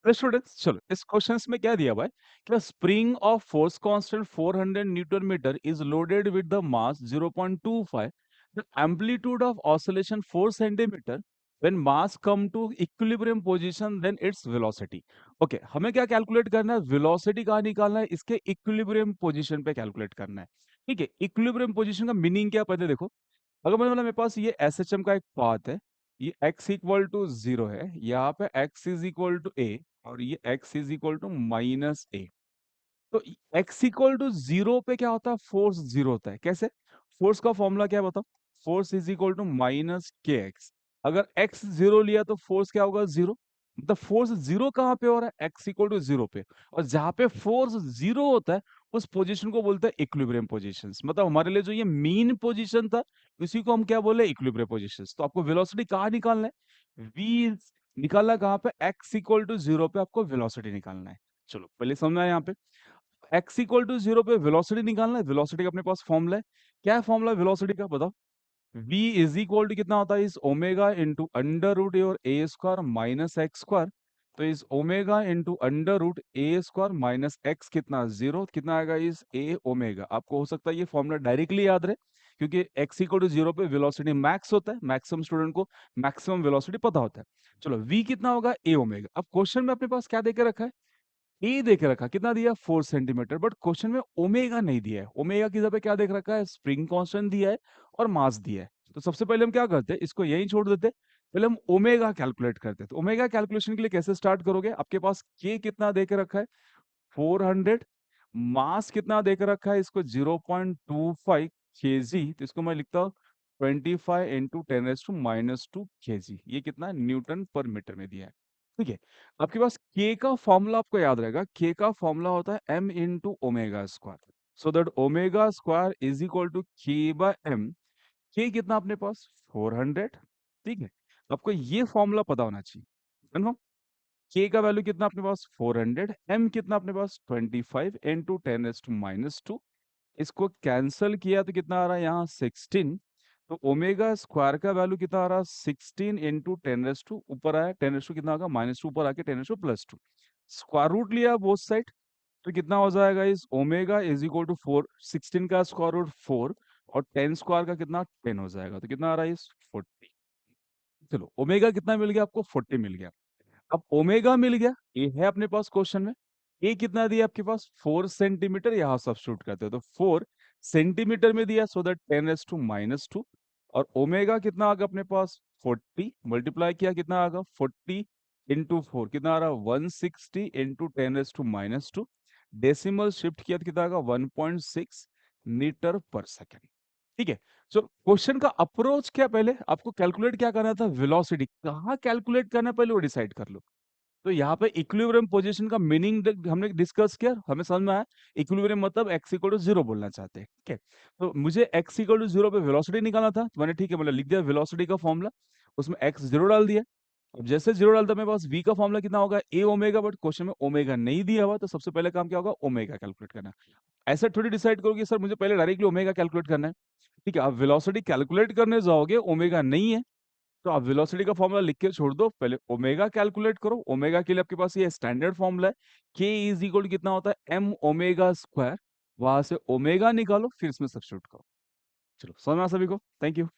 Students चलो इस question में क्या दिया हुआ है कि spring of force constant 400 newton metre is loaded with the mass 0.25, the amplitude of oscillation 4 centimetre when mass come to equilibrium position then its velocity. Okay, हमें क्या कैलकुलेट करना है? वेलोसिटी कहाँ निकालना है? इसके इक्विलिब्रियम पोजीशन पे कैलकुलेट करना है। ठीक है, इक्विलिब्रियम पोजीशन का मीनिंग क्या पहले देखो। अगर मतलब मेरे पास ये एसएचएम का एक पाथ है, ये x इक्वल टू 0 है, यहाँ पे x is equal to a और ये x is equal to minus a। तो x इक्वल टू 0 पे क्या होता है? फोर्स 0 होता है। कैसे? फोर्स का फॉर्मूला क्या है बताओ? Force is equal to minus k x. अगर x 0 लिया तो फोर्स क्या होगा? 0। मतलब फोर्स 0 कहाँ पे हो रहा है? x इक्वल टू 0 पे। और जहां पे फोर्स 0 होता है उस पोजीशन को बोलते हैं इक्विलिब्रियम पोजीशंस। मतलब हमारे लिए जो ये मीन पोजीशन था इसी को हम क्या बोले? Equilibrium positions. तो आपको वेलोसिटी कहाँ निकालना है? v निकालना कहाँ पे? x इक्वल टू 0 पे आपको वेलोसिटी निकालना है। चलो पहले समझना है यहाँ पे x इक्वल टू 0 पे वेलोसिटी निकालना है। वेलोसिटी का अपने पास फॉर्मूला है। क्या है फॉर्मूला वेलोसिटी का बताओ? v इज इक्वल टू कितना होता है? इस ओमेगा इंटू अंडर रूट और ए स्क्वायर माइनस एक्स स्क्वायर। तो इस ओमेगा इंटू अंडर रूट ए स्क्वायर माइनस एक्स कितना? 0। कितना आएगा? इस ए ओमेगा। आपको हो सकता है ये फॉर्मूला डायरेक्टली याद रहे क्योंकि x इक्वल टू 0 पे वेलोसिटी मैक्स होता है। मैक्सिमम स्टूडेंट को मैक्सिमम वेलोसिटी पता होता है। चलो v कितना होगा? ए ओमेगा। अब क्वेश्चन में अपने पास क्या देके रखा है? ए देके रखा। कितना दिया? 4 सेंटीमीटर। बट क्वेश्चन में ओमेगा नहीं दिया है। ओमेगा की जगह पे क्या देख रखा है? स्प्रिंग कांस्टेंट दिया है और मास दिया है। तो सबसे पहले हम क्या करते हैं? इसको यहीं छोड़ देते हैं। पहले हम ओमेगा कैलकुलेट करते हैं। तो ओमेगा कैलकुलेशन के लिए कैसे स्टार्ट करोगे? आपके पास के कितना देके रखा है? 400। मास कितना देके रखा है? इसको 0.25 केजी। तो इसको मैं लिखता हूँ 25 इंटू 10⁻²⁻². केजी। ये कितना? न्यूटन पर मीटर में दिया है। ठीक है, आपके पास के का फॉर्मूला आपको याद रहेगा। के का फॉर्मूला होता है m into omega square. So that omega square is equal to k by m. K कितना अपने पास? 400। ठीक है, आपको ये फॉर्मूला पता होना चाहिए। कन्फर्म? के का वैल्यू कितना अपने पास? 400। एम कितना अपने पास? 25 इंटू 10⁻²। इसको कैंसल किया तो कितना आ रहा है यहाँ? 16। तो ओमेगा स्क्वायर का वैल्यू कितना आ रहा है? 16 इंटू 10⁻²। ऊपर आया 10⁻² कितना होगा? -2। ऊपर आके 10⁻²+2। स्क्वायर रूट लिया बोथ साइड तो कितना हो जाएगा? इस ओमेगा इज इक्वल टू 4। 16 का स्क्वायर रूट 4 और 10 स्क्वायर का कितना? 10 हो जाएगा। तो कितना आ रहा है? इस 40। चलो ओमेगा कितना मिल गया आपको? 40 मिल गया। अब ओमेगा मिल गया, ये है अपने पास क्वेश्चन में। ए कितना दिया आपके पास? 4 सेंटीमीटर। यहाँ सब्स्टिट्यूट करते हो तो 4 सेंटीमीटर में दिया। So that 10⁻²। और ओमेगा कितना आ गया अपने पास? 40। मल्टीप्लाई किया कितना आ गया? 40 इंटू 4 कितना आ रहा? 160 इंटू 10⁻²। डेसिमल शिफ्ट किया तो कितना आ गया? 1.6 मीटर पर सेकेंड। ठीक है, सो क्वेश्चन का अप्रोच क्या? पहले आपको कैलकुलेट क्या करना था? वेलोसिटी कहाँ कैलकुलेट करना है पहले वो डिसाइड कर लो। तो यहाँ पे इक्विलिब्रियम पोजीशन का मीनिंग हमने डिस्कस किया, हमें समझ में आया। इक्विलिब्रियम मतलब x इक्वल टू 0 बोलना चाहते हैं। ठीक है, तो मुझे x इक्वल टू 0 पे वेलोसिटी निकालना था। तो मैंने ठीक है मतलब लिख दिया वेलोसिटी का फॉर्मूला, उसमें x 0 डाल दिया। अब जैसे 0 डालता मेरे पास v का फॉर्मूला कितना होगा? a omega. बट क्वेश्चन में ओमेगा नहीं दिया हुआ तो सबसे पहले काम क्या होगा? ओमेगा कैलकुलेट करना। ऐसा थोड़ी डिसाइड करोगे सर मुझे पहले डायरेक्टली ओमेगा कैलकुलेट करना है। ठीक है, आप वेलोसिटी कैलकुलेट करने जाओगे, ओमेगा नहीं है तो आप वेलोसिटी का फॉर्मूला लिख के छोड़ दो, पहले ओमेगा कैलकुलेट करो। ओमेगा के लिए आपके पास ये स्टैंडर्ड फॉर्मूला है, के इज इक्वल कितना होता है? M omega square. वहां से ओमेगा निकालो फिर इसमें सब्स्टिट्यूट करो। चलो समझ में आया सभी को? Thank you.